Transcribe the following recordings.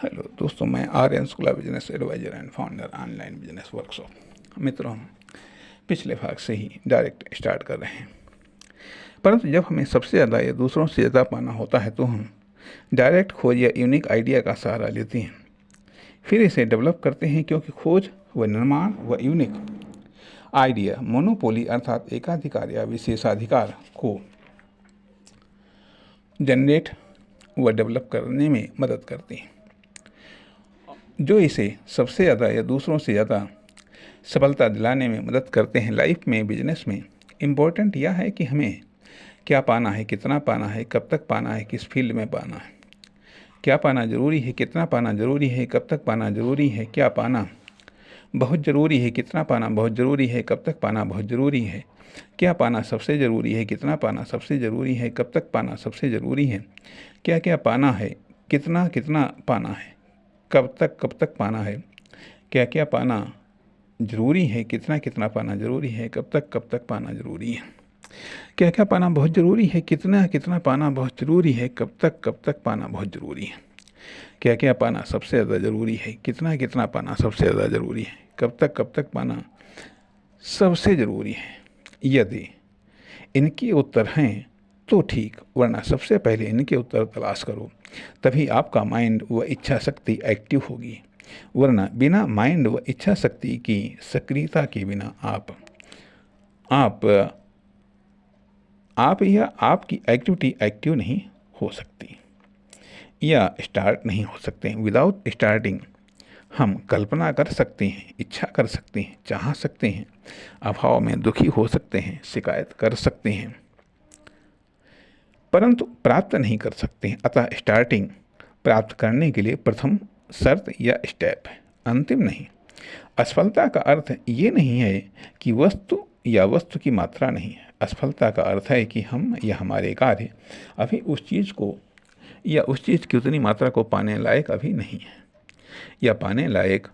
Hello दोस्तों, मैं Aryan Shukla, business adviser and founder online business workshop. मित्रों, हम पिछले भाग से ही डायरेक्ट स्टार्ट कर रहे हैं, परंतु जब हमें सबसे ज़्यादा या दूसरों से ज़्यादा पाना होता है तो हम डायरेक्ट खोज या यूनिक आइडिया का सहारा लेते हैं, फिर इसे डेवलप करते हैं, क्योंकि खोज व निर्माण व यूनिक आइडिया मोनोपोली अर्थात एकाधिकार या विशेषाधिकार को जनरेट व डेवलप करने में मदद करते हैं, जो इसे सबसे ज़्यादा या दूसरों से ज़्यादा सफलता दिलाने में मदद करते हैं। लाइफ में, बिजनेस में इम्पोर्टेंट यह है कि हमें क्या पाना है, कितना पाना है, कब तक पाना है, किस फील्ड में पाना है, क्या पाना ज़रूरी है, कितना पाना ज़रूरी है, कब तक पाना ज़रूरी है, क्या पाना बहुत ज़रूरी है, कितना पाना बहुत ज़रूरी है, कब तक पाना बहुत ज़रूरी है, क्या पाना सबसे ज़रूरी है, कितना पाना सबसे ज़रूरी है, कब तक पाना सबसे ज़रूरी है, क्या क्या पाना है, कितना कितना पाना है, कब तक पाना है, क्या क्या पाना ज़रूरी है, कितना कितना पाना ज़रूरी है, कब तक पाना ज़रूरी है, क्या क्या पाना बहुत ज़रूरी है, कितना कितना पाना बहुत ज़रूरी है, कब तक पाना बहुत ज़रूरी है, क्या क्या पाना सबसे ज़्यादा ज़रूरी है, कितना कितना पाना सबसे ज़्यादा ज़रूरी है, कब तक पाना सबसे ज़रूरी है। यदि इनके उत्तर हैं तो ठीक, वरना सबसे पहले इनके उत्तर तलाश करो, तभी आपका माइंड व इच्छा शक्ति एक्टिव होगी, वरना बिना माइंड व इच्छा शक्ति की सक्रियता के बिना आप या आपकी एक्टिविटी एक्टिव नहीं हो सकती या स्टार्ट नहीं हो सकते। विदाउट स्टार्टिंग हम कल्पना कर सकते हैं, इच्छा कर सकते हैं, चाह सकते हैं, अभाव में दुखी हो सकते हैं, शिकायत कर सकते हैं, परंतु प्राप्त नहीं कर सकते हैं। अतः स्टार्टिंग प्राप्त करने के लिए प्रथम शर्त या स्टेप है, अंतिम नहीं। असफलता का अर्थ ये नहीं है कि वस्तु की मात्रा नहीं है। असफलता का अर्थ है कि हम या हमारे कार्य अभी उस चीज़ को या उस चीज़ की उतनी मात्रा को पाने लायक अभी नहीं है, या पाने लायक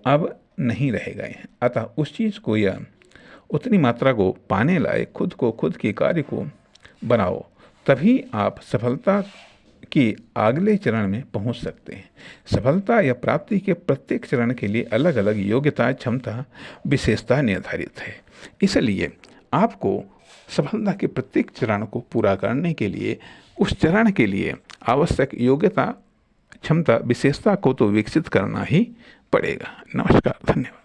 अब नहीं रह गए हैं। अतः उस चीज़ को या उतनी मात्रा को पाने लायक खुद के कार्य को बनाओ, तभी आप सफलता के अगले चरण में पहुंच सकते हैं। सफलता या प्राप्ति के प्रत्येक चरण के लिए अलग अलग योग्यता, क्षमता, विशेषता निर्धारित है। इसलिए आपको सफलता के प्रत्येक चरण को पूरा करने के लिए, उस चरण के लिए आवश्यक योग्यता, क्षमता, विशेषता को तो विकसित करना ही पड़ेगा। नमस्कार, धन्यवाद।